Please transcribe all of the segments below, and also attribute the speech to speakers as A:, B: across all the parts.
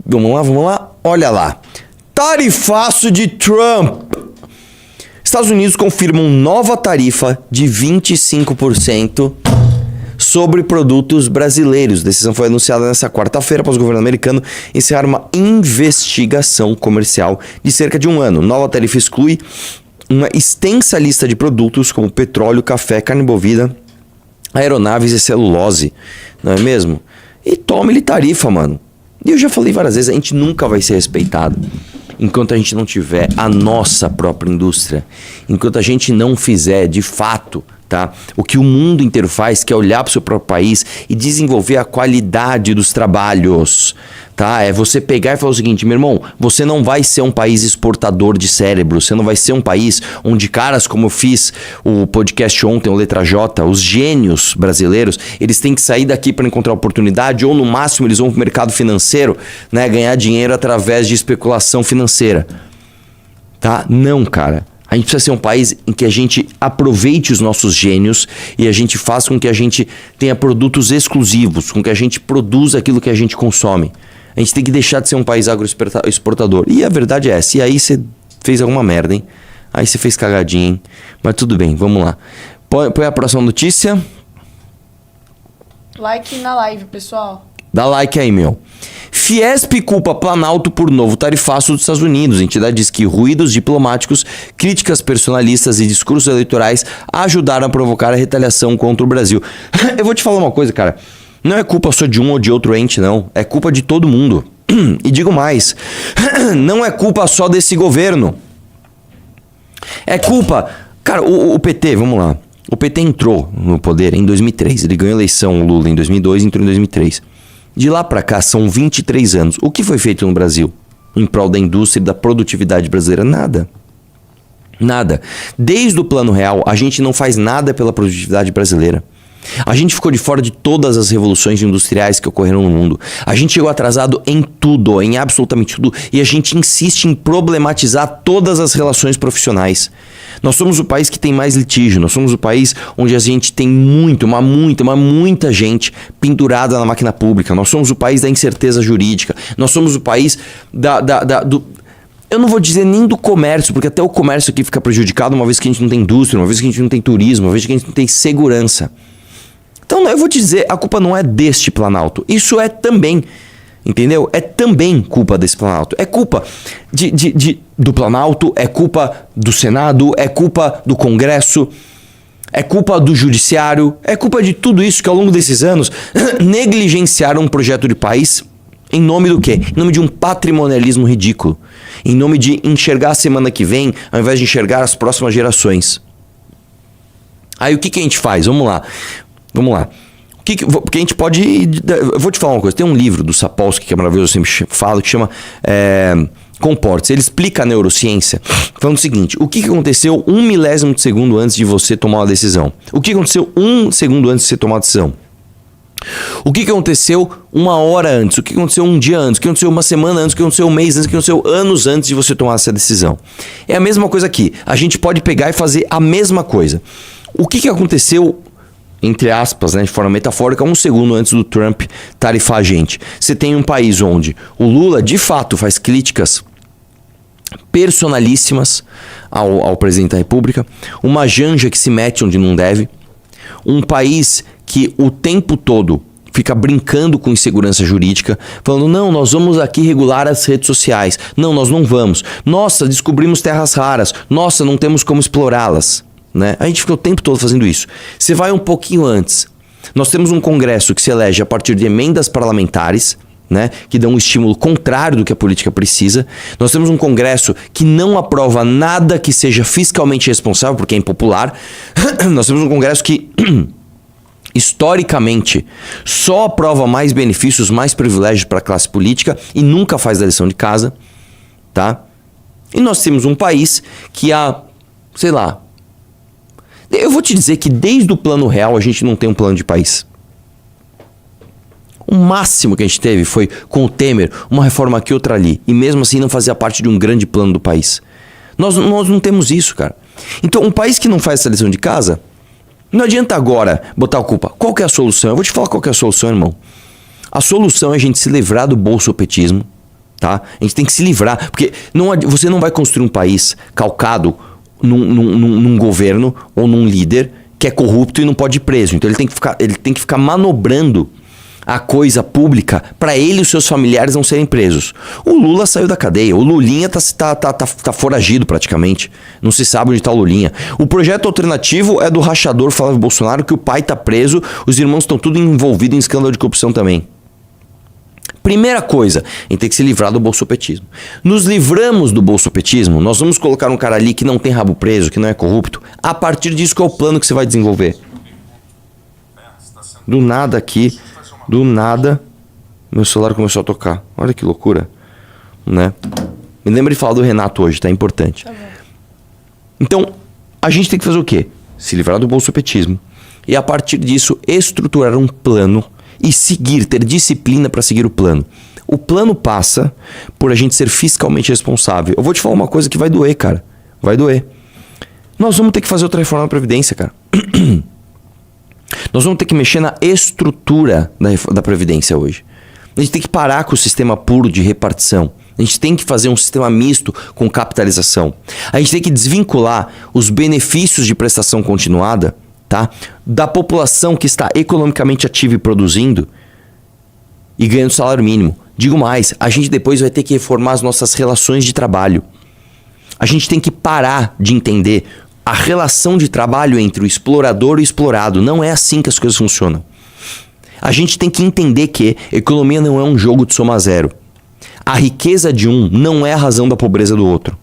A: Vamos lá. Olha lá. Tarifaço de Trump. Estados Unidos confirmam nova tarifa de 25% sobre produtos brasileiros. A decisão foi anunciada nesta quarta-feira após o governo americano encerrar uma investigação comercial de cerca de um ano. Nova tarifa exclui uma extensa lista de produtos como petróleo, café, carne bovina, aeronaves e celulose. Não é mesmo? E tome-lhe tarifa, mano. E eu já falei várias vezes, a gente nunca vai ser respeitado enquanto a gente não tiver a nossa própria indústria. Enquanto a gente não fizer, de fato, tá, o que o mundo inteiro faz, que é olhar para o seu próprio país e desenvolver a qualidade dos trabalhos. Tá? É você pegar e falar o seguinte, meu irmão, você não vai ser um país exportador de cérebro, você não vai ser um país onde caras, como eu fiz o podcast ontem, o Letra J, os gênios brasileiros, eles têm que sair daqui para encontrar oportunidade ou no máximo eles vão para o mercado financeiro, né, ganhar dinheiro através de especulação financeira. Tá? Não, cara. A gente precisa ser um país em que a gente aproveite os nossos gênios e a gente faça com que a gente tenha produtos exclusivos, com que a gente produza aquilo que a gente consome. A gente tem que deixar de ser um país agroexportador. E a verdade é essa. E aí você fez alguma merda, hein? Aí você fez cagadinha, hein? Mas tudo bem, vamos lá. Põe a próxima notícia.
B: Like na live, pessoal.
A: Dá like aí, meu. Fiesp culpa Planalto por novo tarifaço dos Estados Unidos. A entidade diz que ruídos diplomáticos, críticas personalistas e discursos eleitorais ajudaram a provocar a retaliação contra o Brasil. Eu vou te falar uma coisa, cara. Não é culpa só de um ou de outro ente, não. É culpa de todo mundo. E digo mais, não é culpa só desse governo. É culpa... Cara, o PT, vamos lá. O PT entrou no poder em 2003. Ele ganhou a eleição, o Lula, em 2002 e entrou em 2003. De lá pra cá são 23 anos. O que foi feito no Brasil em prol da indústria e da produtividade brasileira? Nada. Nada. Desde o Plano Real, a gente não faz nada pela produtividade brasileira. A gente ficou de fora de todas as revoluções industriais que ocorreram no mundo. A gente chegou atrasado em tudo, em absolutamente tudo. E a gente insiste em problematizar todas as relações profissionais. Nós somos o país que tem mais litígio. Nós somos o país onde a gente tem muita gente pendurada na máquina pública. Nós somos o país da incerteza jurídica. Nós somos o país do... Eu não vou dizer nem do comércio, porque até o comércio aqui fica prejudicado uma vez que a gente não tem indústria, uma vez que a gente não tem turismo, uma vez que a gente não tem segurança. Então eu vou te dizer, a culpa não é deste Planalto. Isso é também, entendeu? É também culpa desse Planalto. É culpa do Planalto, é culpa do Senado, é culpa do Congresso, é culpa do Judiciário, é culpa de tudo isso que ao longo desses anos negligenciaram um projeto de país em nome do quê? Em nome de um patrimonialismo ridículo. Em nome de enxergar a semana que vem, ao invés de enxergar as próximas gerações. Aí o que a gente faz? Vamos lá. Porque a gente pode... Eu vou te falar uma coisa. Tem um livro do Sapolsky, que é maravilhoso, eu sempre falo, que chama Comporte-se. Ele explica a neurociência falando o seguinte: o que aconteceu 1 milésimo de segundo antes de você tomar uma decisão? O que aconteceu 1 segundo antes de você tomar uma decisão? O que aconteceu 1 hora antes? O que aconteceu 1 dia antes? O que aconteceu 1 semana antes? O que aconteceu 1 mês antes? O que aconteceu anos antes de você tomar essa decisão? É a mesma coisa aqui. A gente pode pegar e fazer a mesma coisa. O que aconteceu, entre aspas, né, de forma metafórica, 1 segundo antes do Trump tarifar a gente? Você tem um país onde o Lula, de fato, faz críticas personalíssimas ao presidente da República, uma janja que se mete onde não deve, um país que o tempo todo fica brincando com insegurança jurídica, falando, não, nós vamos aqui regular as redes sociais. Não, nós não vamos. Nossa, descobrimos terras raras. Nossa, não temos como explorá-las. Né? A gente fica o tempo todo fazendo isso. Você vai um pouquinho antes. Nós temos um Congresso que se elege a partir de emendas parlamentares, né, que dão um estímulo contrário do que a política precisa. Nós temos um Congresso que não aprova nada que seja fiscalmente responsável, porque é impopular. Nós temos um Congresso que... historicamente, só aprova mais benefícios, mais privilégios para a classe política e nunca faz a lição de casa, tá? E nós temos um país que eu vou te dizer que desde o Plano Real a gente não tem um plano de país. O máximo que a gente teve foi, com o Temer, uma reforma aqui, outra ali. E mesmo assim não fazia parte de um grande plano do país. Nós não temos isso, cara. Então, um país que não faz essa lição de casa... Não adianta agora botar a culpa. Qual que é a solução? Eu vou te falar qual que é a solução, irmão. A solução é a gente se livrar do bolsopetismo, tá? A gente tem que se livrar, porque você não vai construir um país calcado num governo ou num líder que é corrupto e não pode ir preso. Então ele tem que ficar manobrando a coisa pública para ele e os seus familiares não serem presos. O Lula saiu da cadeia, o Lulinha tá foragido praticamente. Não se sabe onde está o Lulinha. O projeto alternativo é do rachador Flávio Bolsonaro, que o pai tá preso, os irmãos estão tudo envolvidos em escândalo de corrupção também. Primeira coisa, a gente tem que se livrar do bolsopetismo. Nos livramos do bolsopetismo, nós vamos colocar um cara ali que não tem rabo preso, que não é corrupto. A partir disso, qual é o plano que você vai desenvolver? Do nada aqui, do nada, meu celular começou a tocar. Olha que loucura, né? Me lembra de falar do Renato hoje, tá? É importante. Então, a gente tem que fazer o quê? Se livrar do bolsopetismo. E a partir disso, estruturar um plano e seguir, ter disciplina para seguir o plano. O plano passa por a gente ser fiscalmente responsável. Eu vou te falar uma coisa que vai doer, cara. Vai doer. Nós vamos ter que fazer outra reforma da Previdência, cara. Nós vamos ter que mexer na estrutura da Previdência hoje. A gente tem que parar com o sistema puro de repartição. A gente tem que fazer um sistema misto com capitalização. A gente tem que desvincular os benefícios de prestação continuada, tá, da população que está economicamente ativa e produzindo e ganhando salário mínimo. Digo mais, a gente depois vai ter que reformar as nossas relações de trabalho. A gente tem que parar de entender a relação de trabalho entre o explorador e o explorado. Não é assim que as coisas funcionam. A gente tem que entender que economia não é um jogo de soma zero. A riqueza de um não é a razão da pobreza do outro.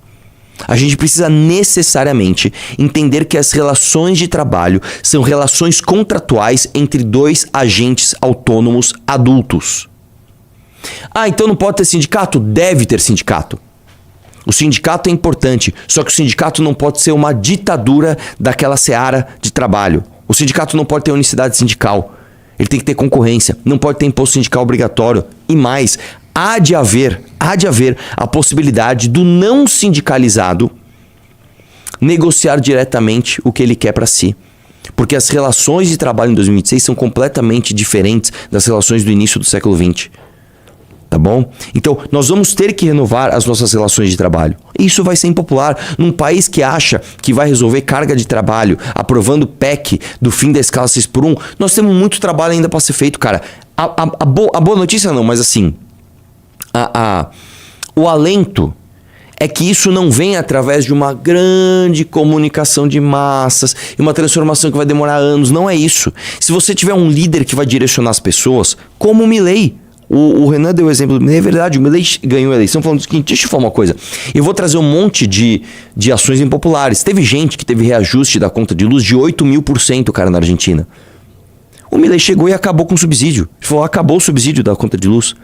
A: A gente precisa necessariamente entender que as relações de trabalho são relações contratuais entre dois agentes autônomos adultos. Ah, então não pode ter sindicato? Deve ter sindicato. O sindicato é importante, só que o sindicato não pode ser uma ditadura daquela seara de trabalho. O sindicato não pode ter unicidade sindical. Ele tem que ter concorrência, não pode ter imposto sindical obrigatório. E mais, há de haver a possibilidade do não sindicalizado negociar diretamente o que ele quer para si. Porque as relações de trabalho em 2026 são completamente diferentes das relações do início do século XX. Tá bom? Então, nós vamos ter que renovar as nossas relações de trabalho. Isso vai ser impopular. Num país que acha que vai resolver carga de trabalho, aprovando o PEC do fim da escala 6x1, nós temos muito trabalho ainda para ser feito, cara. A boa notícia não, mas assim, o alento é que isso não vem através de uma grande comunicação de massas e uma transformação que vai demorar anos. Não é isso. Se você tiver um líder que vai direcionar as pessoas, como o Milei. O Renan deu o exemplo, é verdade, o Milei ganhou a eleição falando o seguinte, deixa eu falar uma coisa, eu vou trazer um monte de ações impopulares. Teve gente que teve reajuste da conta de luz de 8.000%, cara, na Argentina. O Milei chegou e acabou com o subsídio. Ele falou, acabou o subsídio da conta de luz.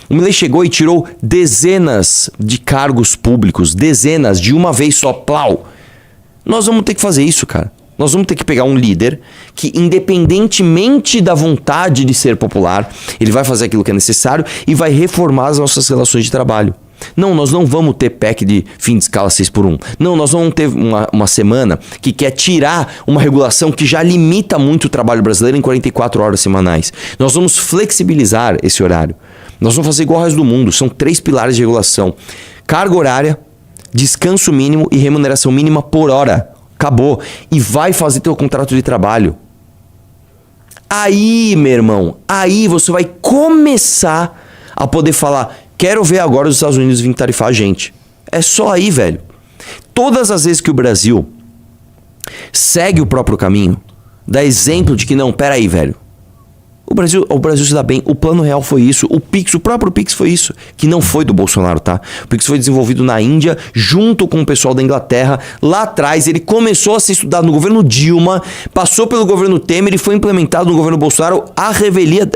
A: O Milei chegou e tirou dezenas de cargos públicos, dezenas, de uma vez só, plau. Nós vamos ter que fazer isso, cara. Nós vamos ter que pegar um líder que, independentemente da vontade de ser popular, ele vai fazer aquilo que é necessário e vai reformar as nossas relações de trabalho. Não, nós não vamos ter PEC de fim de escala 6x1. Não, nós vamos ter uma semana que quer tirar uma regulação que já limita muito o trabalho brasileiro em 44 horas semanais. Nós vamos flexibilizar esse horário. Nós vamos fazer igual ao resto do mundo. São 3 pilares de regulação. Carga horária, descanso mínimo e remuneração mínima por hora. Acabou. E vai fazer teu contrato de trabalho. Aí, meu irmão, aí você vai começar a poder falar, quero ver agora os Estados Unidos virem tarifar a gente. É só aí, velho. Todas as vezes que o Brasil segue o próprio caminho, dá exemplo de que não, peraí, velho. O Brasil se dá bem. O Plano Real foi isso. O próprio Pix foi isso. Que não foi do Bolsonaro, tá? O Pix foi desenvolvido na Índia, junto com o pessoal da Inglaterra. Lá atrás, ele começou a ser estudado no governo Dilma, passou pelo governo Temer e foi implementado no governo Bolsonaro a revelia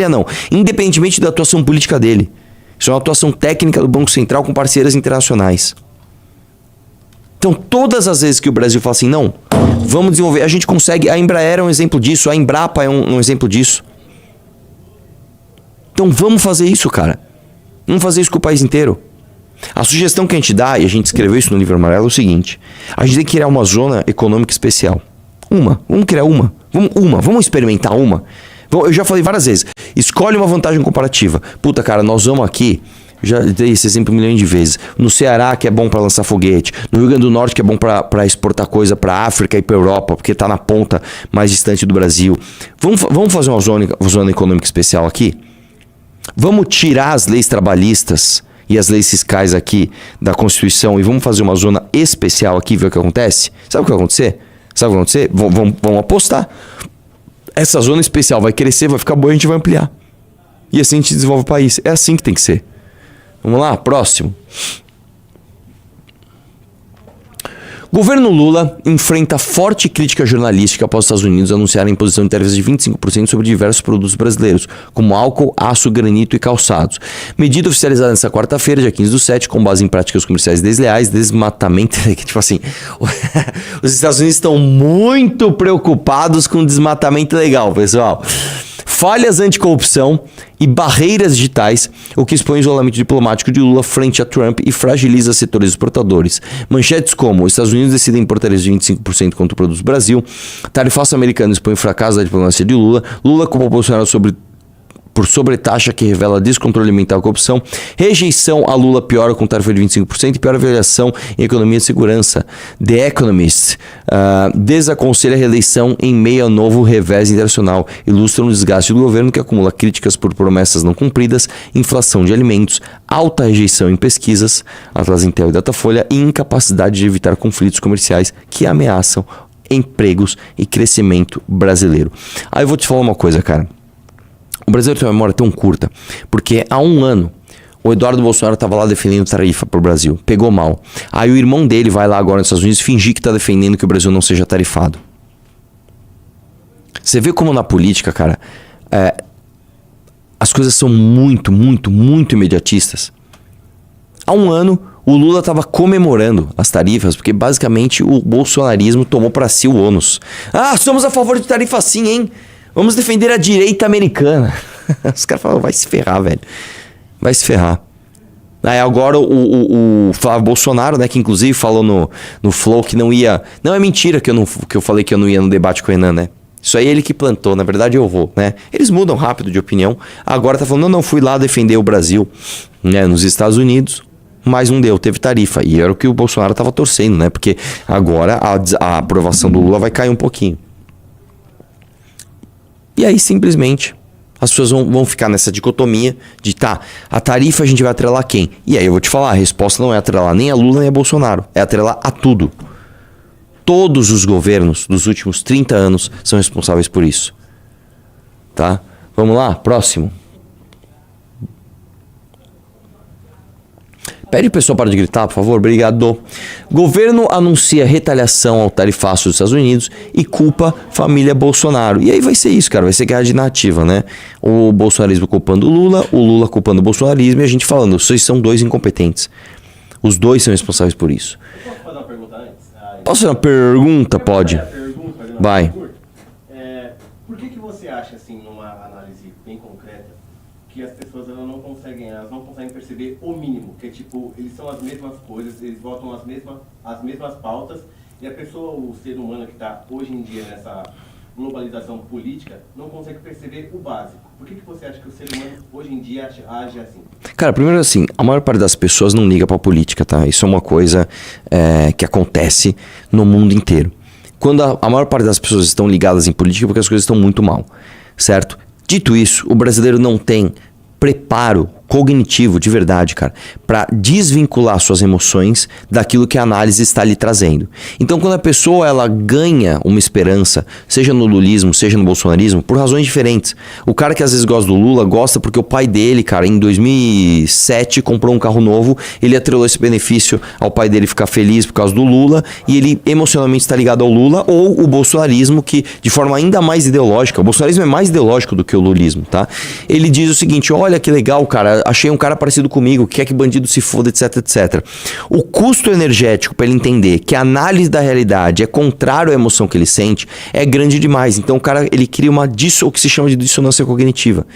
A: não, independentemente da atuação política dele. Isso é uma atuação técnica do Banco Central com parceiras internacionais. Então, todas as vezes que o Brasil fala assim, não, vamos desenvolver, a gente consegue. A Embraer é um exemplo disso, a Embrapa é um exemplo disso. Então vamos fazer isso, cara. Vamos fazer isso com o país inteiro. A sugestão que a gente dá, e a gente escreveu isso no livro amarelo, é o seguinte. A gente tem que criar uma zona econômica especial. Vamos criar uma. Vamos experimentar uma. Eu já falei várias vezes. Escolhe uma vantagem comparativa. Puta, cara, nós vamos aqui. Já dei esse exemplo um milhão de vezes. No Ceará, que é bom para lançar foguete. No Rio Grande do Norte, que é bom para exportar coisa para África e para Europa, porque tá na ponta mais distante do Brasil. Vamos fazer uma zona econômica especial aqui? Vamos tirar as leis trabalhistas e as leis fiscais aqui da Constituição e vamos fazer uma zona especial aqui, ver o que acontece? Sabe o que vai acontecer? Vamos apostar. Essa zona especial vai crescer, vai ficar boa e a gente vai ampliar. E assim a gente desenvolve o país. É assim que tem que ser. Vamos lá, próximo. Governo Lula enfrenta forte crítica jornalística após os Estados Unidos anunciarem imposição de tarifas de 25% sobre diversos produtos brasileiros, como álcool, aço, granito e calçados. Medida oficializada nesta quarta-feira, dia 15/7, com base em práticas comerciais desleais, desmatamento... Tipo assim, os Estados Unidos estão muito preocupados com desmatamento ilegal, pessoal. Falhas anticorrupção e barreiras digitais, o que expõe o isolamento diplomático de Lula frente a Trump e fragiliza setores exportadores. Manchetes como: os Estados Unidos decidem importar de 25% contra o produto do Brasil, tarifaço americano expõe o fracasso da diplomacia de Lula, Lula culpa o Bolsonaro por sobretaxa que revela descontrole mental e corrupção, rejeição a Lula piora com tarifa de 25% e pior avaliação em economia e segurança. The Economist desaconselha a reeleição em meio ao novo revés internacional, ilustra um desgaste do governo que acumula críticas por promessas não cumpridas, inflação de alimentos, alta rejeição em pesquisas, Atlas Intel e Datafolha, e incapacidade de evitar conflitos comerciais que ameaçam empregos e crescimento brasileiro. Aí eu vou te falar uma coisa, cara. O brasileiro tem uma memória tão curta, porque há um ano o Eduardo Bolsonaro estava lá defendendo tarifa para o Brasil, pegou mal. Aí o irmão dele vai lá agora nos Estados Unidos fingir que está defendendo que o Brasil não seja tarifado. Você vê como na política, cara, as coisas são muito, muito, muito imediatistas. Há um ano o Lula estava comemorando as tarifas, porque basicamente o bolsonarismo tomou para si o ônus. Ah, somos a favor de tarifa sim, hein? Vamos defender a direita americana. Os caras falam, vai se ferrar, velho. Vai se ferrar. Aí agora o Flávio Bolsonaro, né, que inclusive falou no Flow que não ia... Não, é mentira que eu falei que eu não ia no debate com o Renan, né? Isso aí é ele que plantou, na verdade eu vou, né? Eles mudam rápido de opinião. Agora tá falando, não, fui lá defender o Brasil, né, nos Estados Unidos, mas não deu, teve tarifa. E era o que o Bolsonaro tava torcendo, né? Porque agora a aprovação do Lula vai cair um pouquinho. E aí simplesmente as pessoas vão ficar nessa dicotomia de a tarifa a gente vai atrelar quem? E aí eu vou te falar, a resposta não é atrelar nem a Lula nem a Bolsonaro, é atrelar a tudo. Todos os governos dos últimos 30 anos são responsáveis por isso. Tá? Vamos lá, próximo. Pede o pessoal para de gritar, por favor. Obrigado. Governo anuncia retaliação ao tarifaço dos Estados Unidos e culpa família Bolsonaro. E aí vai ser isso, cara. Vai ser guerra de narrativa, né? O bolsonarismo culpando o Lula culpando o bolsonarismo e a gente falando, vocês são dois incompetentes. Os dois são responsáveis por isso.
C: Posso fazer uma pergunta antes?
A: Posso fazer uma pergunta? Pode. Vai.
C: Por que você acha, assim, numa análise bem concreta, que as pessoas elas não conseguem perceber o mínimo, que é tipo, eles são as mesmas coisas, eles votam as mesmas pautas, e a pessoa, o ser humano que está hoje em dia nessa globalização política, não consegue perceber o básico. Por que você acha que o ser humano hoje em dia age assim?
A: Cara, primeiro assim, a maior parte das pessoas não liga pra política, tá? Isso é uma coisa que acontece no mundo inteiro. Quando a maior parte das pessoas estão ligadas em política, porque as coisas estão muito mal, certo? Dito isso, o brasileiro não tem preparo cognitivo de verdade, cara, para desvincular suas emoções daquilo que a análise está lhe trazendo. Então, quando a pessoa ela ganha uma esperança, seja no lulismo, seja no bolsonarismo, por razões diferentes. O cara que às vezes gosta do Lula gosta porque o pai dele, cara, em 2007 comprou um carro novo, ele atrelou esse benefício ao pai dele ficar feliz por causa do Lula e ele emocionalmente está ligado ao Lula, ou o bolsonarismo que, de forma ainda mais ideológica, o bolsonarismo é mais ideológico do que o lulismo, tá? Ele diz o seguinte, olha que legal, cara, achei um cara parecido comigo, quer que bandido se foda, etc, etc. O custo energético para ele entender que a análise da realidade é contrário à emoção que ele sente é grande demais. Então o cara, ele cria o que se chama de dissonância cognitiva.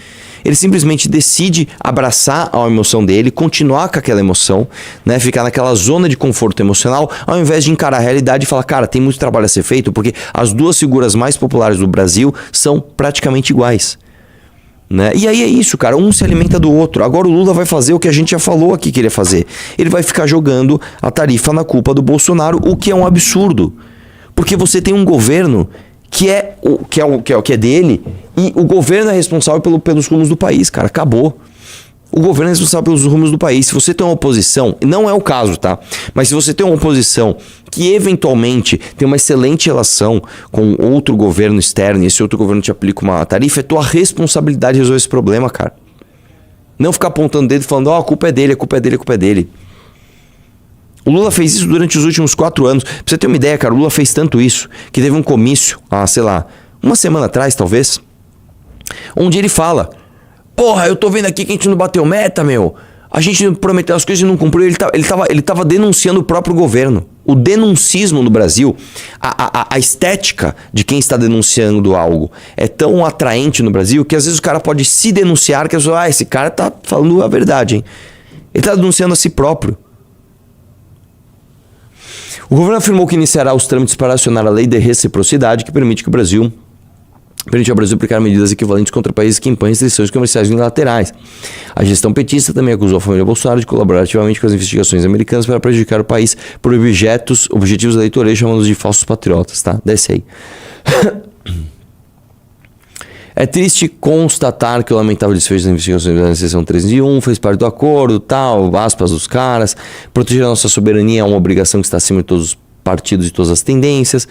A: Ele simplesmente decide abraçar a emoção dele, continuar com aquela emoção, né, ficar naquela zona de conforto emocional, ao invés de encarar a realidade e falar, cara, tem muito trabalho a ser feito, porque as duas figuras mais populares do Brasil são praticamente iguais. Né? E aí é isso, cara. Um se alimenta do outro. Agora o Lula vai fazer o que a gente já falou aqui que ele ia fazer. Ele vai ficar jogando a tarifa na culpa do Bolsonaro, o que é um absurdo. Porque você tem um governo que é dele, e o governo é responsável pelos rumos do país, cara. Acabou. O governo é responsável pelos rumos do país. Se você tem uma oposição, não é o caso, tá? Mas se você tem uma oposição que eventualmente tem uma excelente relação com outro governo externo e esse outro governo te aplica uma tarifa, é tua responsabilidade resolver esse problema, cara. Não ficar apontando o dedo e falando, a culpa é dele, a culpa é dele, a culpa é dele. O Lula fez isso durante os últimos 4 anos. Pra você ter uma ideia, cara, o Lula fez tanto isso que teve um comício, sei lá, uma semana atrás, talvez, onde ele fala: porra, eu tô vendo aqui que a gente não bateu meta, meu. A gente prometeu as coisas e não cumpriu. Ele tava denunciando o próprio governo. O denuncismo no Brasil, a estética de quem está denunciando algo é tão atraente no Brasil que às vezes o cara pode se denunciar, que esse cara tá falando a verdade, hein? Ele tá denunciando a si próprio. O governo afirmou que iniciará os trâmites para acionar a lei de reciprocidade, que permite ao Brasil aplicar medidas equivalentes contra países que impõem restrições comerciais unilaterais. A gestão petista também acusou a família Bolsonaro de colaborar ativamente com as investigações americanas para prejudicar o país por objetivos eleitorais, chamando-os de falsos patriotas, tá? Desce aí. É triste constatar que o lamentável desfecho das investigações da seção 301 fez parte do acordo, tal, aspas dos caras. Proteger a nossa soberania é uma obrigação que está acima de todos os partidos e todas as tendências.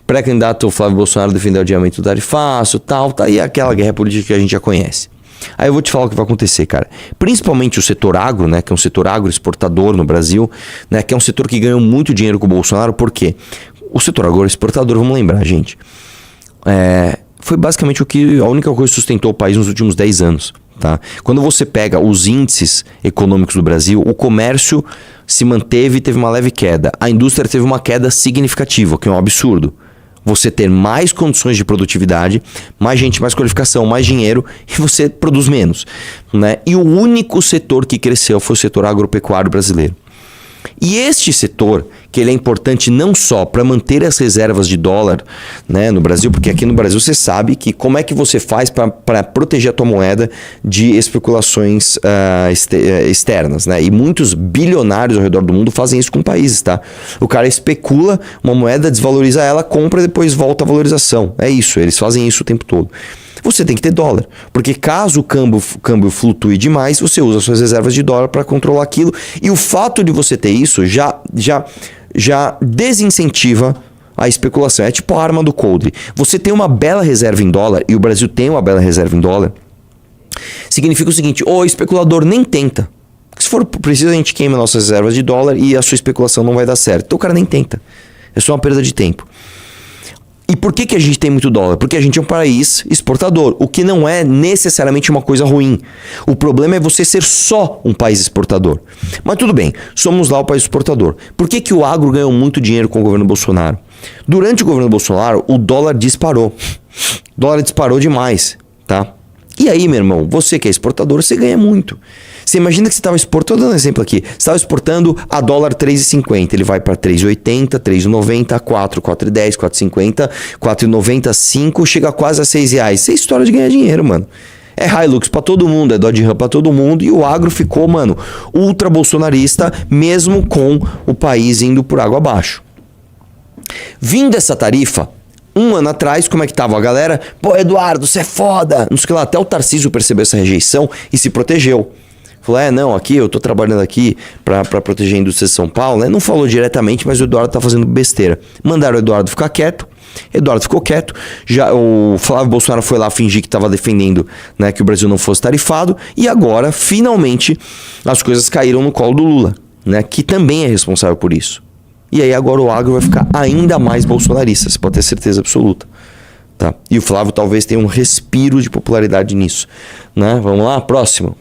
A: Pré-candidato Flávio Bolsonaro defendeu o adiamento do tarifaço, tal, tá aí aquela guerra política que a gente já conhece. Aí eu vou te falar o que vai acontecer, cara. Principalmente o setor agro, né, que é um setor agroexportador no Brasil, né, que é um setor que ganhou muito dinheiro com o Bolsonaro. Por quê? O setor agroexportador, vamos lembrar, gente, foi basicamente a única coisa que sustentou o país nos últimos 10 anos. Tá? Quando você pega os índices econômicos do Brasil, o comércio se manteve e teve uma leve queda. A indústria teve uma queda significativa, que é um absurdo. Você ter mais condições de produtividade, mais gente, mais qualificação, mais dinheiro, e você produz menos. Né? E o único setor que cresceu foi o setor agropecuário brasileiro. E este setor, que ele é importante não só para manter as reservas de dólar, né, no Brasil, porque aqui no Brasil você sabe que como é que você faz para proteger a tua moeda de especulações externas, né? E muitos bilionários ao redor do mundo fazem isso com países, tá? O cara especula uma moeda, desvaloriza ela, compra e depois volta a valorização. É isso, eles fazem isso o tempo todo. Você tem que ter dólar, porque caso o câmbio flutue demais, você usa suas reservas de dólar para controlar aquilo. E o fato de você ter isso já desincentiva a especulação. É tipo a arma do coldre. Você tem uma bela reserva em dólar, e o Brasil tem uma bela reserva em dólar, significa o seguinte: o especulador nem tenta. Se for preciso, a gente queima nossas reservas de dólar e a sua especulação não vai dar certo. Então o cara nem tenta. É só uma perda de tempo. E por que a gente tem muito dólar? Porque a gente é um país exportador, o que não é necessariamente uma coisa ruim. O problema é você ser só um país exportador. Mas tudo bem, somos lá o país exportador. Por que o agro ganhou muito dinheiro com o governo Bolsonaro? Durante o governo Bolsonaro, o dólar disparou. O dólar disparou demais, tá? E aí, meu irmão, você que é exportador, você ganha muito. Você imagina que você estava exportando, dando um exemplo aqui, você estava exportando a dólar 3,50, ele vai para 3,80, 3,90, 4, 4,10, 4,50, 4,90, 5, chega quase a R$6. Você é história de ganhar dinheiro, mano. É Hilux pra todo mundo, é Dodge Ram pra todo mundo, e o agro ficou, mano, ultra bolsonarista, mesmo com o país indo por água abaixo. Vindo essa tarifa, um ano atrás, como é que tava a galera? Pô, Eduardo, você é foda! Não sei o que lá, até o Tarcísio percebeu essa rejeição e se protegeu. Falou, não, aqui eu tô trabalhando aqui pra proteger a indústria de São Paulo, né? Não falou diretamente, mas o Eduardo tá fazendo besteira. Mandaram o Eduardo ficar quieto. Eduardo ficou quieto. Já o Flávio Bolsonaro foi lá fingir que estava defendendo, né, que o Brasil não fosse tarifado. E agora, finalmente, as coisas caíram no colo do Lula, né, que também é responsável por isso. E aí agora o agro vai ficar ainda mais bolsonarista, você pode ter certeza absoluta. Tá? E o Flávio talvez tenha um respiro de popularidade nisso. Né? Vamos lá, próximo.